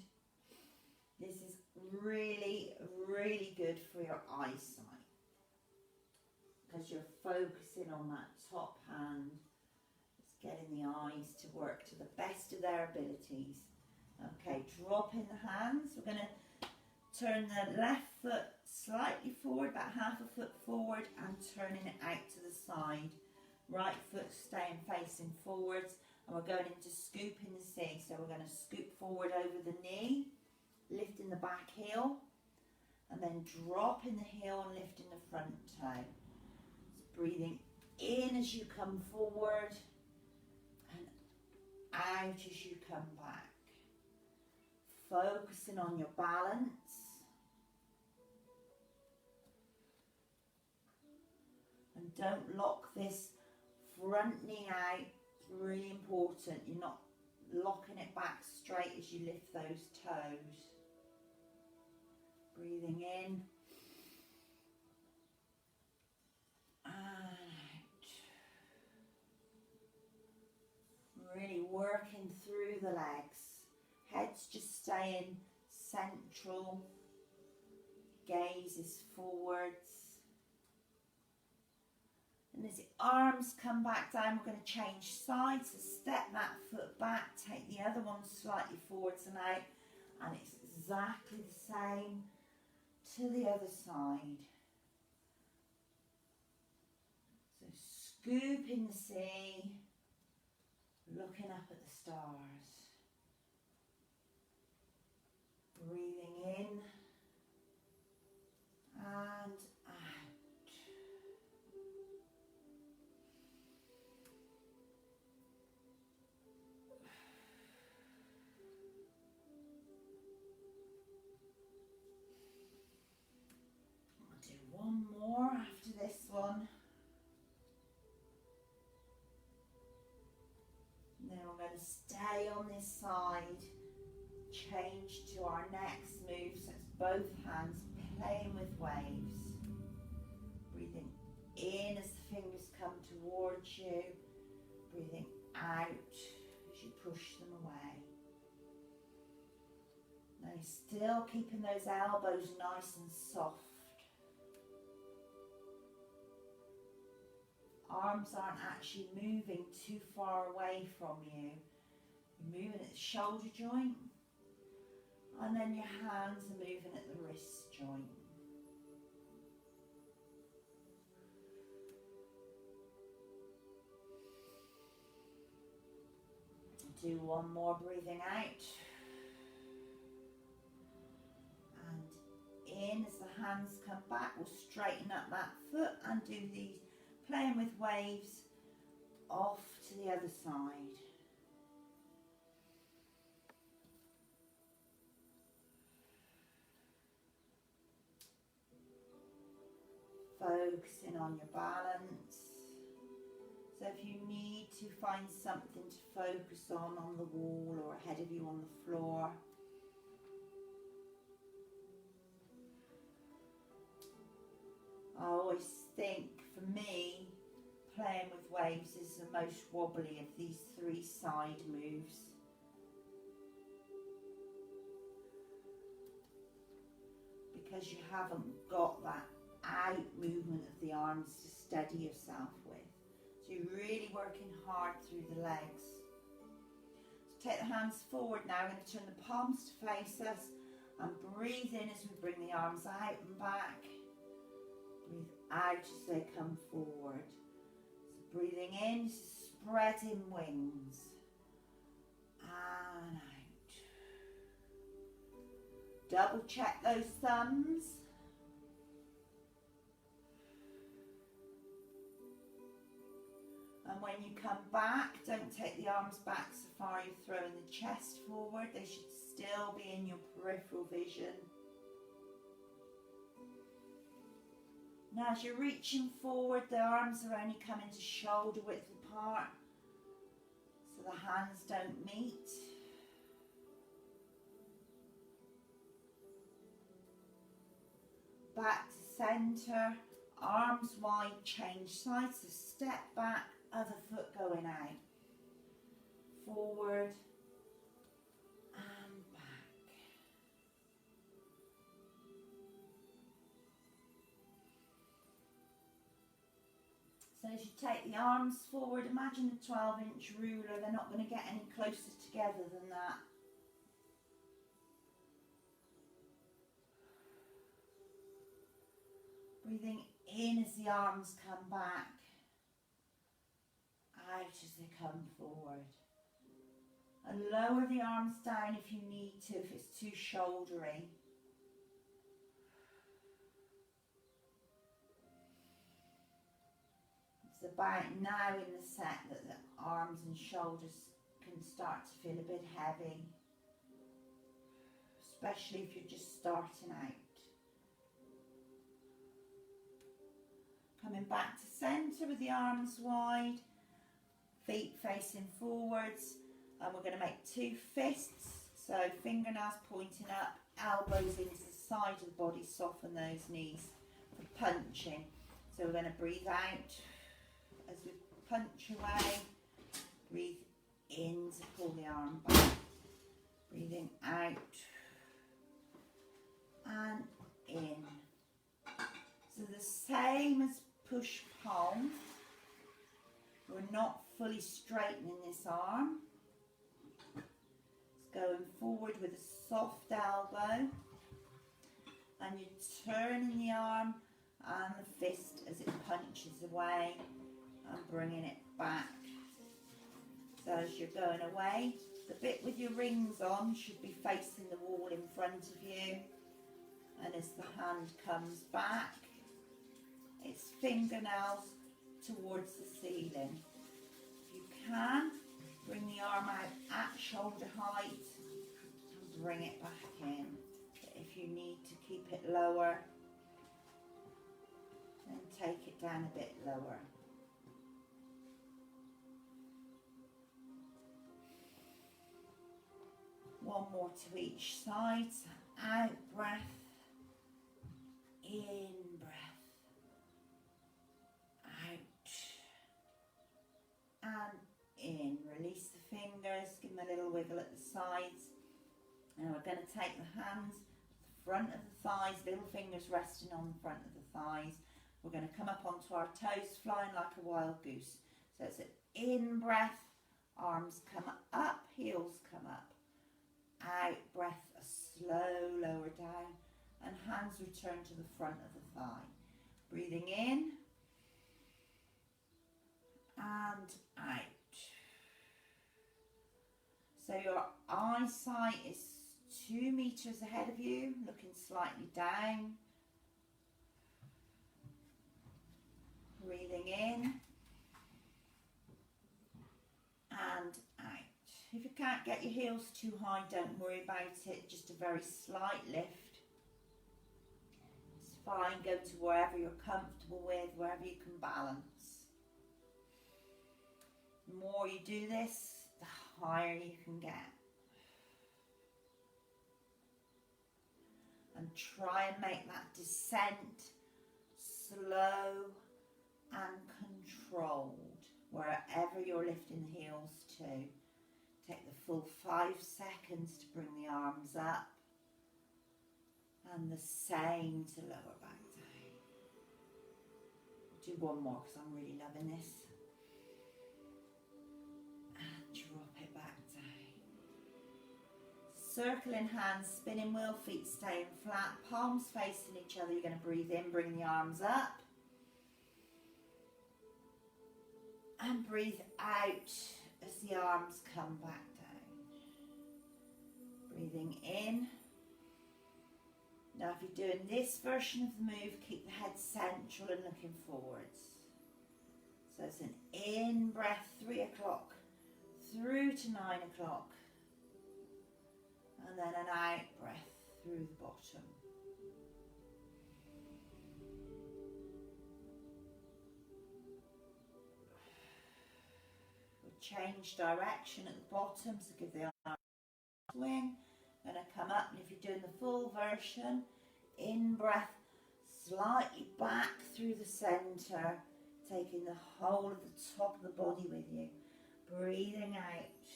This is really, really good for your eyesight because you're focusing on that top hand. It's getting the eyes to work to the best of their abilities. Okay, drop in the hands. We're going to turn the left foot slightly forward, about half a foot forward, and turning it out to the side. Right foot staying facing forwards, and we're going into scoop in the C. So we're going to scoop forward over the knee, lifting the back heel, and then dropping the heel and lifting the front toe. So breathing in as you come forward and out as you come back. Focusing on your balance. And don't lock this front knee out. It's really important. You're not locking it back straight as you lift those toes. Breathing in and out. Really working through the legs. Head's just staying central. Gaze is forwards. And as the arms come back down, we're going to change sides. So step that foot back, take the other one slightly forwards and out. And it's exactly the same to the other side. So scoop in the sea, looking up at the stars. Breathing in and out. I'll do one more after this one. And then we're going to stay on this side. Change to our next move, so it's both hands playing with waves. Breathing in as the fingers come towards you, breathing out as you push them away. Now you're still keeping those elbows nice and soft. Arms aren't actually moving too far away from you. You're moving at the shoulder joint. And then your hands are moving at the wrist joint. Do one more, breathing out. And in as the hands come back, we'll straighten up that foot and do these playing with waves off to the other side. Focusing on your balance. So if you need to find something to focus on the wall or ahead of you on the floor, I always think, for me, playing with waves is the most wobbly of these three side moves. Because you haven't got that out movement of the arms to steady yourself with. So you're really working hard through the legs. So take the hands forward now. I'm going to turn the palms to face us and breathe in as we bring the arms out and back. Breathe out as they come forward. So breathing in, spreading wings. And out. Double check those thumbs. And when you come back, don't take the arms back so far you're throwing the chest forward. They should still be in your peripheral vision. Now as you're reaching forward, the arms are only coming to shoulder width apart, so the hands don't meet. Back to centre, arms wide, change sides, so step back, other foot going out. Forward as you take the arms forward, imagine a 12-inch ruler. They're not going to get any closer together than that. Breathing in as the arms come back, out as they come forward. And lower the arms down if you need to, if it's too shouldery. It's about now in the set that the arms and shoulders can start to feel a bit heavy, especially if you're just starting out. Coming back to centre with the arms wide, feet facing forwards, and we're going to make two fists, so fingernails pointing up, elbows into the side of the body, soften those knees for punching. So we're going to breathe out as we punch away, breathe in to pull the arm back, breathing out and in. So the same as push palm, we're not fully straightening this arm. It's going forward with a soft elbow, and you're turning the arm and the fist as it punches away and bringing it back. So as you're going away, the bit with your rings on should be facing the wall in front of you, and as the hand comes back, it's fingernails towards the ceiling. If you can, bring the arm out at shoulder height and bring it back in. But if you need to keep it lower, then take it down a bit lower. One more to each side. So out breath, in breath, out and in. Release the fingers, give them a little wiggle at the sides. And we're going to take the hands to the front of the thighs, little fingers resting on the front of the thighs. We're going to come up onto our toes, flying like a wild goose. So it's an in breath, arms come up, heels come up. Out breath, a slow lower down, and hands return to the front of the thigh. Breathing in and out. So your eyesight is 2 meters ahead of you, looking slightly down. Breathing in and out. If you can't get your heels too high, don't worry about it, just a very slight lift. It's fine, go to wherever you're comfortable with, wherever you can balance. The more you do this, the higher you can get. And try and make that descent slow and controlled, wherever you're lifting the heels to. Take the full 5 seconds to bring the arms up, and the same to lower back down. I'll do one more because I'm really loving this. And drop it back down. Circling hands, spinning wheel, feet staying flat, palms facing each other. You're going to breathe in, bring the arms up. And breathe out as the arms come back down. Breathing in. Now if you're doing this version of the move, keep the head central and looking forwards. So it's an in breath, 3 o'clock through to 9 o'clock. And then an out breath through the bottom. Change direction at the bottom, so give the arm a swing. Going to come up, and if you're doing the full version, in breath, slightly back through the centre, taking the whole of the top of the body with you. Breathing out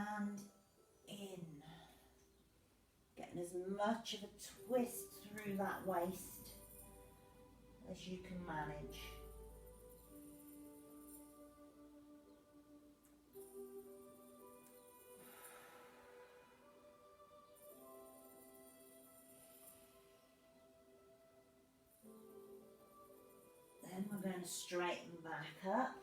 and in. Getting as much of a twist through that waist as you can manage. then we're going to straighten back up.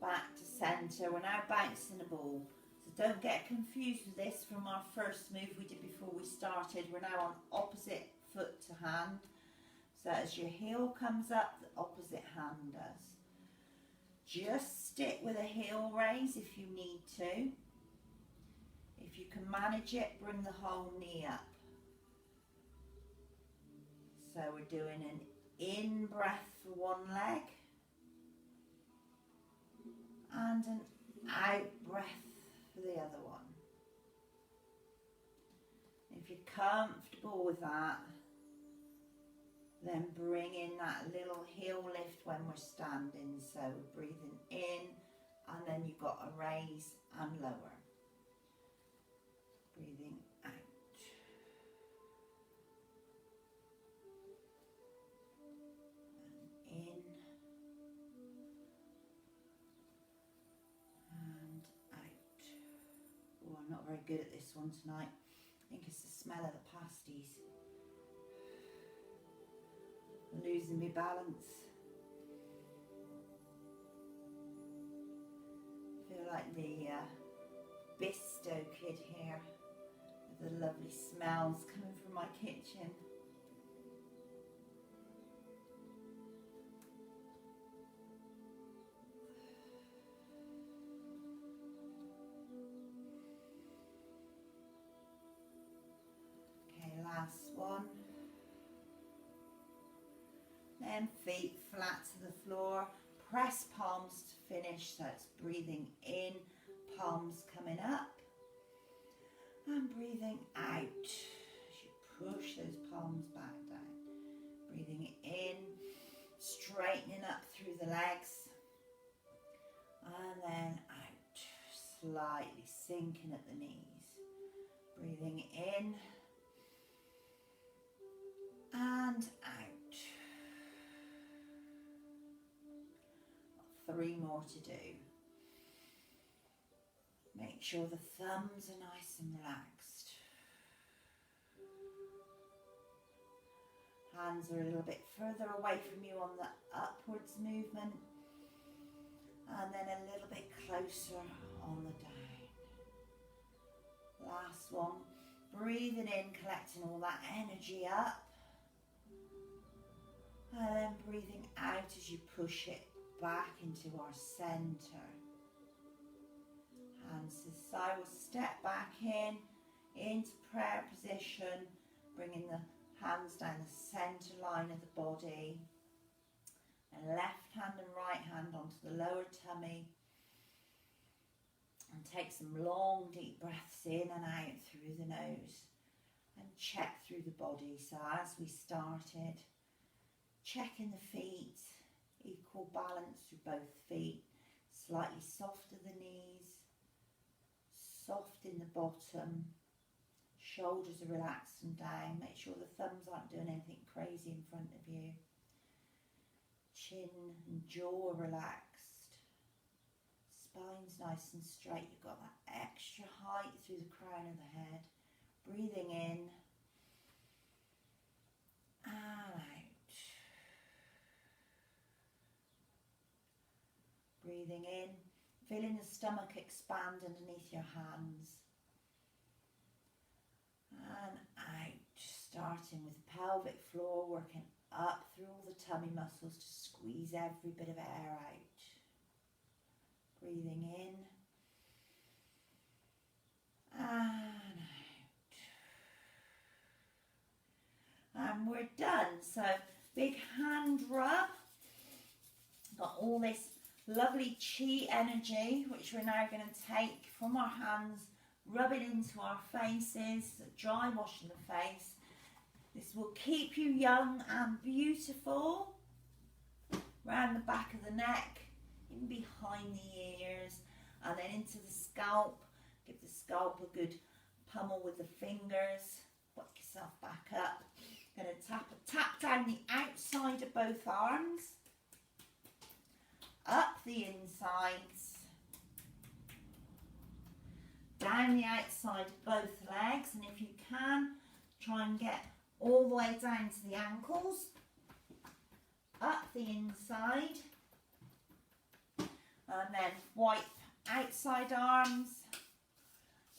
Back to centre. We're now bouncing the ball. So don't get confused with this from our first move we did before we started. We're now on opposite foot to hand. So as your heel comes up, the opposite hand does. Just stick with a heel raise if you need to. If you can manage it, bring the whole knee up. So we're doing an in breath for one leg and an out breath for the other one. If you're comfortable with that, then bring in that little heel lift when we're standing. So we're breathing in and then you've got a raise and lower. Breathing out. And in. And out. Oh, I'm not very good at this one tonight. I think it's the smell of the pasties. I'm losing my balance. I feel like the Bisto kid here. The lovely smells coming from my kitchen. Okay, last one. Then feet flat to the floor. Press palms to finish, so it's breathing in, palms coming up. And breathing out as you push those palms back down. Breathing in, straightening up through the legs. And then out, slightly sinking at the knees. Breathing in and out. 3 more to do. Make sure the thumbs are nice and relaxed. Hands are a little bit further away from you on the upwards movement. And then a little bit closer on the down. Last one. Breathing in, collecting all that energy up. And then breathing out as you push it back into our centre. Hands to the side, we'll step back into prayer position, bringing the hands down the centre line of the body, and left hand and right hand onto the lower tummy, and take some long deep breaths in and out through the nose, and check through the body. So as we started, checking the feet, equal balance through both feet, slightly softer the knees, soft in the bottom, shoulders are relaxed and down. Make sure the thumbs aren't doing anything crazy in front of you. Chin and jaw relaxed. Spine's nice and straight. You've got that extra height through the crown of the head. Breathing in and out. Breathing in. Feeling the stomach expand underneath your hands. And out, starting with the pelvic floor, working up through all the tummy muscles to squeeze every bit of air out. Breathing in. And out. And we're done. So, big hand rub. Got all this lovely chi energy, which we're now going to take from our hands, rub it into our faces, dry washing the face. This will keep you young and beautiful. Around the back of the neck, in behind the ears, and then into the scalp. Give the scalp a good pummel with the fingers. Work yourself back up. Going to tap down the outside of both arms. Up the insides, down the outside of both legs, and if you can, try and get all the way down to the ankles, up the inside, and then wipe outside arms,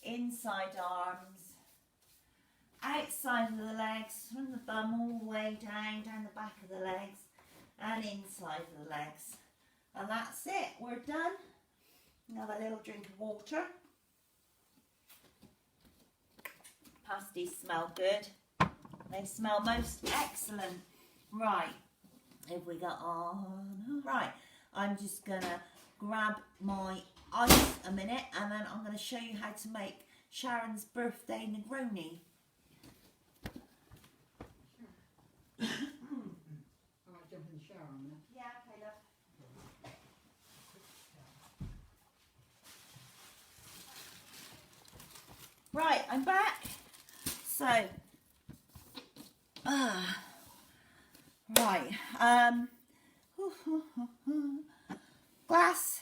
inside arms, outside of the legs, from the bum all the way down the back of the legs, and inside of the legs. And that's it, we're done. Have a little drink of water. Pasties smell good. They smell most excellent. Right, have we got on? Right, I'm just gonna grab my ice a minute, and then I'm gonna show you how to make Sharon's birthday Negroni. I might jump in the shower on that. Yeah, okay, love. Right, I'm back. So, right, glass,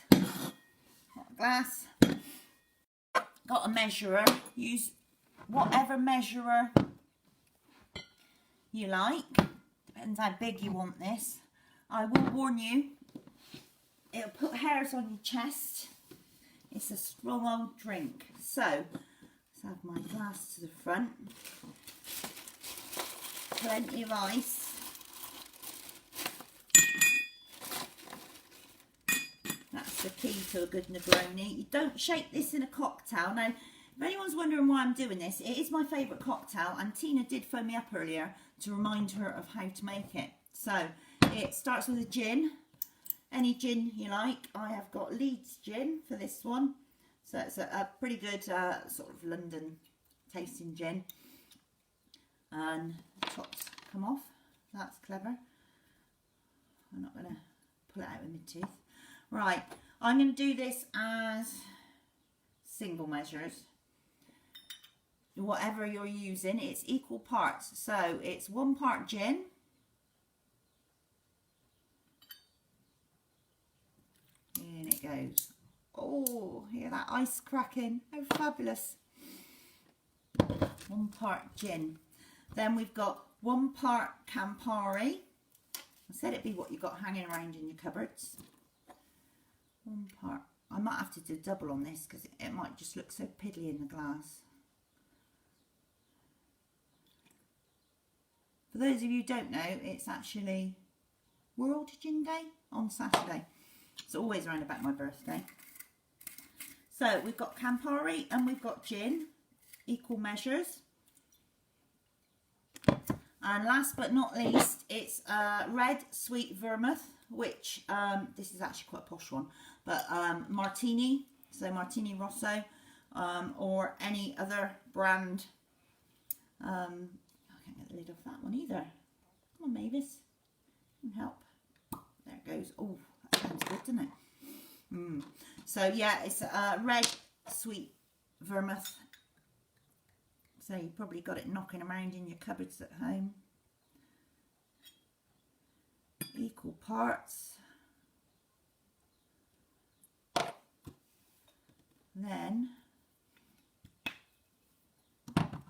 got a measurer, use whatever measurer you like, depends how big you want this. I will warn you, it'll put hairs on your chest. It's a strong old drink. So, let's have my glass to the front. Plenty of ice. That's the key to a good Negroni. You don't shake this in a cocktail. Now, if anyone's wondering why I'm doing this, it is my favourite cocktail, and Tina did phone me up earlier to remind her of how to make it. So, it starts with a gin. Any gin you like. I have got Leeds gin for this one. So it's a pretty good sort of London tasting gin. And the tops come off. That's clever. I'm not going to pull it out with my teeth. Right, I'm going to do this as single measures. Whatever you're using, it's equal parts. So it's 1 part gin. In it goes. Oh, hear that ice cracking. How fabulous. 1 part gin. Then we've got 1 part Campari. I said it'd be what you got hanging around in your cupboards. 1 part. I might have to do double on this because it might just look so piddly in the glass. For those of you who don't know, it's actually World Gin Day on Saturday. It's always around about my birthday. So we've got Campari and we've got gin, equal measures. And last but not least, it's red sweet vermouth, which this is actually quite a posh one, but martini, so Martini Rosso, or any other brand. I can't get the lid off that one either. Come on, Mavis, you can help. There it goes. Oh, that sounds good, doesn't it? So yeah, it's red sweet vermouth. So you probably got it knocking around in your cupboards at home. Equal parts. Then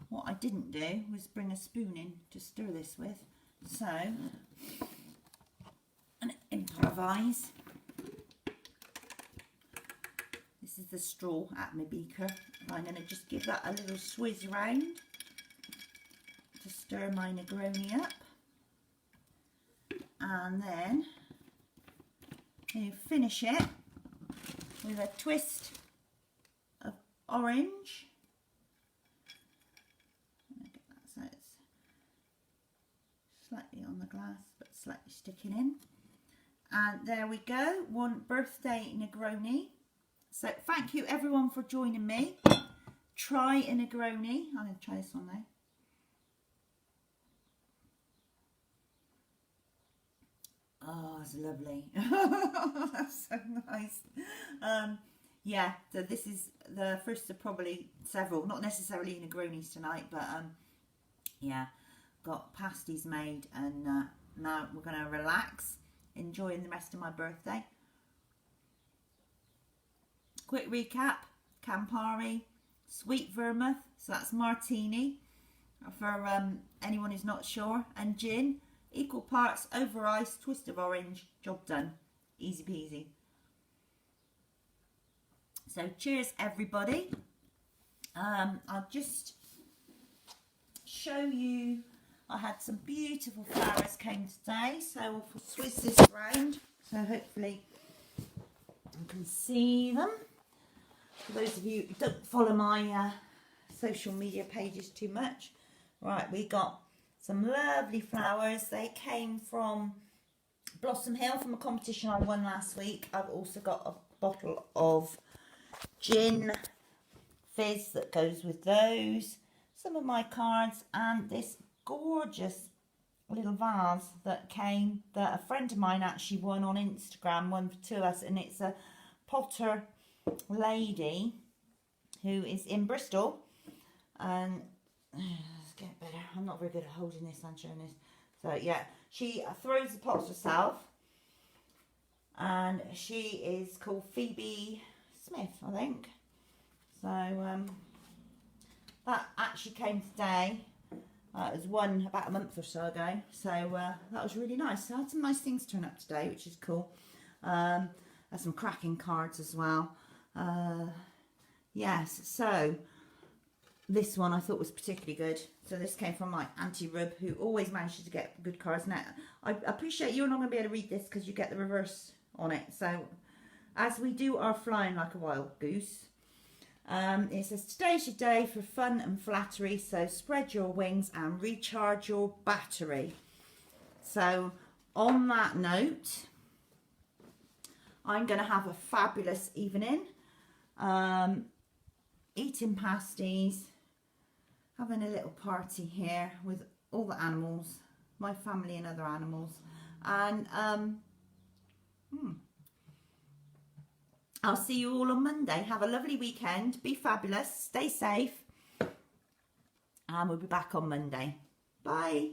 what I didn't do was bring a spoon in to stir this with. So, and improvise. This is the straw at my beaker. I'm going to just give that a little swizz round to stir my Negroni up. And then you finish it with a twist of orange. Get that so it's slightly on the glass but slightly sticking in. And there we go, 1 birthday Negroni. So thank you everyone for joining me. Try a Negroni. I'm going to try this one now. Oh, it's lovely. That's so nice. Yeah, so this is the first of probably several, not necessarily Negronis tonight, but yeah, got pasties made, and now we're going to relax, enjoying the rest of my birthday. Quick recap: Campari, sweet vermouth, so that's martini for anyone who's not sure, and gin, equal parts over ice, twist of orange, job done. Easy peasy. So cheers everybody. I'll just show you, I had some beautiful flowers came today, so I'll switch this around so hopefully you can see them. For those of you who don't follow my social media pages too much. Right, we got some lovely flowers. They came from Blossom Hill from a competition I won last week. I've also got a bottle of gin fizz that goes with those, some of my cards, and this gorgeous little vase that came, that a friend of mine actually won on Instagram, one to us, and it's a potter lady who is in Bristol, and let's get better, I'm not very good at holding this and showing this, so yeah, she throws the pots herself, and she is called Phoebe Smith, I think. So that actually came today. It was one about a month or so ago, so that was really nice. So I had some nice things turn up today, which is cool. Had some cracking cards as well. Yes, so this one I thought was particularly good. So this came from my Auntie Rub, who always manages to get good cards. Now, I appreciate you're not going to be able to read this because you get the reverse on it. So as we do our flying like a wild goose, it says, today's your day for fun and flattery, so spread your wings and recharge your battery. So on that note, I'm going to have a fabulous evening, eating pasties, having a little party here with all the animals, my family and other animals, and I'll see you all on Monday. Have a lovely weekend. Be fabulous. Stay safe. And we'll be back on Monday. Bye.